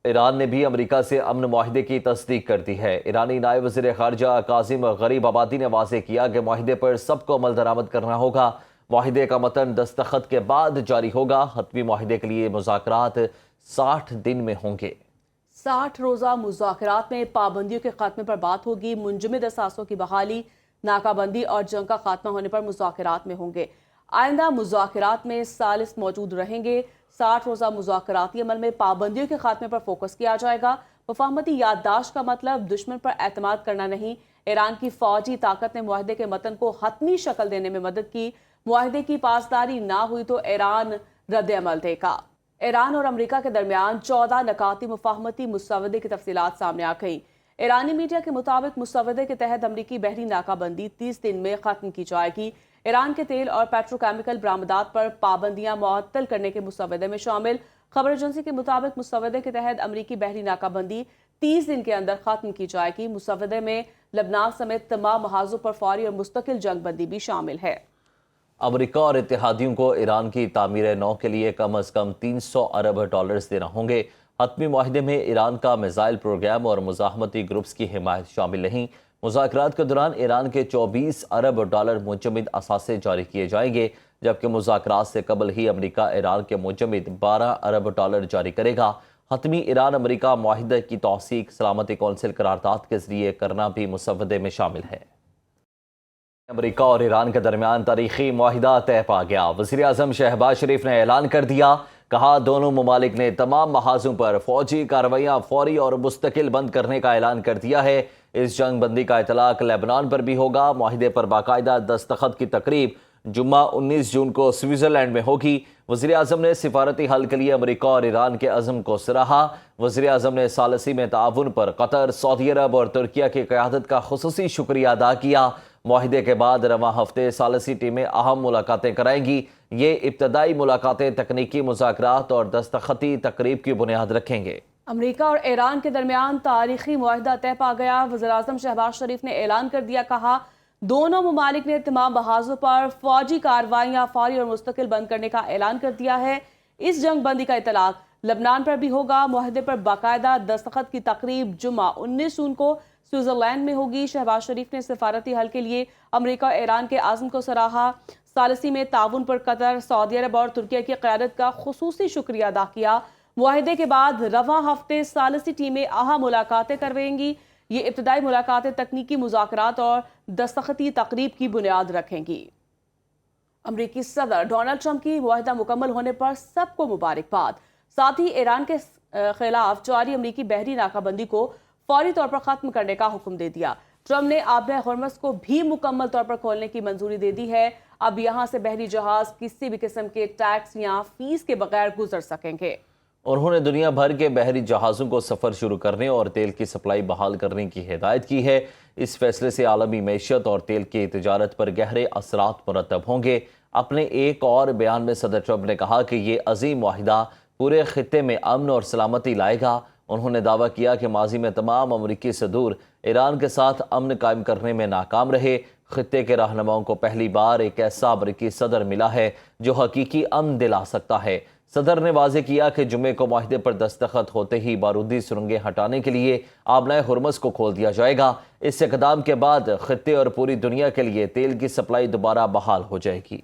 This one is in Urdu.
ایران نے بھی امریکہ سے امن معاہدے کی تصدیق کر دی ہے۔ ایرانی نائب وزیر خارجہ کاظم غریب آبادی نے واضح کیا کہ معاہدے پر سب کو عمل درآمد کرنا ہوگا۔ معاہدے کا متن دستخط کے بعد جاری ہوگا۔ حتمی معاہدے کے لیے مذاکرات 60 دن میں ہوں گے۔ 60 روزہ مذاکرات میں پابندیوں کے خاتمے پر بات ہوگی۔ منجمد اثاثوں کی بحالی، ناکہ بندی اور جنگ کا خاتمہ ہونے پر مذاکرات میں ہوں گے۔ آئندہ مذاکرات میں ثالث موجود رہیں گے۔ 60 روزہ مذاکراتی عمل میں پابندیوں کے خاتمے پر فوکس کیا جائے گا۔ مفاہمتی یادداشت کا مطلب دشمن پر اعتماد کرنا نہیں۔ ایران کی فوجی طاقت نے معاہدے کے متن کو حتمی شکل دینے میں مدد کی۔ معاہدے کی پاسداری نہ ہوئی تو ایران رد عمل دے گا۔ ایران اور امریکہ کے درمیان 14 نکاتی مفاہمتی مسودے کی تفصیلات سامنے آ گئیں۔ ایرانی میڈیا کے مطابق مسودے کے تحت امریکی بحری ناکہ بندی 30 دن میں ختم کی جائے گی۔ ایران کے تیل اور پیٹروکیمیکل برآمدات پر پابندیاں معطل کرنے کے مسودے میں شامل۔ خبر ایجنسی کے مطابق مسودے کے تحت امریکی بحری ناکہ بندی 30 دن کے اندر ختم کی جائے گی۔ مسودے میں لبنان سمیت تمام محاذوں پر فوری اور مستقل جنگ بندی بھی شامل ہے۔ امریکہ اور اتحادیوں کو ایران کی تعمیر نو کے لیے کم از کم 300 ارب ڈالرز دینا ہوں گے۔ حتمی معاہدے میں ایران کا میزائل پروگرام اور مزاحمتی گروپس کی حمایت شامل نہیں۔ مذاکرات کے دوران ایران کے 24 ارب ڈالر منجمد اثاثے جاری کیے جائیں گے، جبکہ مذاکرات سے قبل ہی امریکہ ایران کے منجمد 12 ارب ڈالر جاری کرے گا۔ حتمی ایران امریکہ معاہدے کی توثیق سلامتی کونسل قرارداد کے ذریعے کرنا بھی مسودے میں شامل ہے۔ امریکہ اور ایران کے درمیان تاریخی معاہدہ طے پا گیا۔ وزیر اعظم شہباز شریف نے اعلان کر دیا، کہا دونوں ممالک نے تمام محاذوں پر فوجی کارروائیاں فوری اور مستقل بند کرنے کا اعلان کر دیا ہے۔ اس جنگ بندی کا اطلاق لبنان پر بھی ہوگا۔ معاہدے پر باقاعدہ دستخط کی تقریب جمعہ 19 جون کو سوئٹزرلینڈ میں ہوگی۔ وزیر اعظم نے سفارتی حل کے لیے امریکہ اور ایران کے عزم کو سراہا۔ وزیر اعظم نے ثالثی میں تعاون پر قطر، سعودی عرب اور ترکیہ کی قیادت کا خصوصی شکریہ ادا کیا۔ معاہدے کے بعد رواں ہفتے ثالثی ٹیمیں اہم ملاقاتیں کرائیں گی۔ یہ ابتدائی ملاقاتیں تکنیکی مذاکرات اور دستخطی تقریب کی بنیاد رکھیں گے۔ امریکہ اور ایران کے درمیان تاریخی معاہدہ طے پا گیا۔ وزیر اعظم شہباز شریف نے اعلان کر دیا، کہا دونوں ممالک نے تمام محاذوں پر فوجی کارروائیاں فوری اور مستقل بند کرنے کا اعلان کر دیا ہے۔ اس جنگ بندی کا اطلاق لبنان پر بھی ہوگا۔ معاہدے پر باقاعدہ دستخط کی تقریب جمعہ 19 جون کو سوئٹزرلینڈ میں ہوگی۔ شہباز شریف نے سفارتی حل کے لیے امریکہ اور ایران کے عزم کو سراہا۔ ثالثی میں تعاون پر قطر، سعودی عرب اور ترکیہ کی قیادت کا خصوصی شکریہ ادا کیا۔ معاہدے کے بعد رواں ہفتے ثالثی ٹیمیں اہم ملاقاتیں کروائیں گی۔ یہ ابتدائی ملاقاتیں تکنیکی مذاکرات اور دستخطی تقریب کی بنیاد رکھیں گی۔ امریکی صدر ڈونلڈ ٹرمپ کی معاہدہ مکمل ہونے پر سب کو مبارکباد۔ ساتھ ہی ایران کے خلاف جاری امریکی بحری ناکہ بندی کو فوری طور پر ختم کرنے کا حکم دے دیا۔ ٹرمپ نے آبِ ہرمز کو بھی مکمل طور پر کھولنے کی منظوری دے دی ہے۔ اب یہاں سے بحری جہاز کسی بھی قسم کے ٹیکس یا فیس کے بغیر گزر سکیں گے۔ انہوں نے دنیا بھر کے بحری جہازوں کو سفر شروع کرنے اور تیل کی سپلائی بحال کرنے کی ہدایت کی ہے۔ اس فیصلے سے عالمی معیشت اور تیل کی تجارت پر گہرے اثرات مرتب ہوں گے۔ اپنے ایک اور بیان میں صدر ٹرمپ نے کہا کہ یہ عظیم معاہدہ پورے خطے میں امن اور سلامتی لائے گا۔ انہوں نے دعویٰ کیا کہ ماضی میں تمام امریکی صدور ایران کے ساتھ امن قائم کرنے میں ناکام رہے۔ خطے کے رہنماؤں کو پہلی بار ایک ایسا امریکی صدر ملا ہے جو حقیقی امن دلا سکتا ہے۔ صدر نے واضح کیا کہ جمعے کو معاہدے پر دستخط ہوتے ہی بارودی سرنگیں ہٹانے کے لیے آبنائے ہرمز کو کھول دیا جائے گا۔ اس اقدام کے بعد خطے اور پوری دنیا کے لیے تیل کی سپلائی دوبارہ بحال ہو جائے گی۔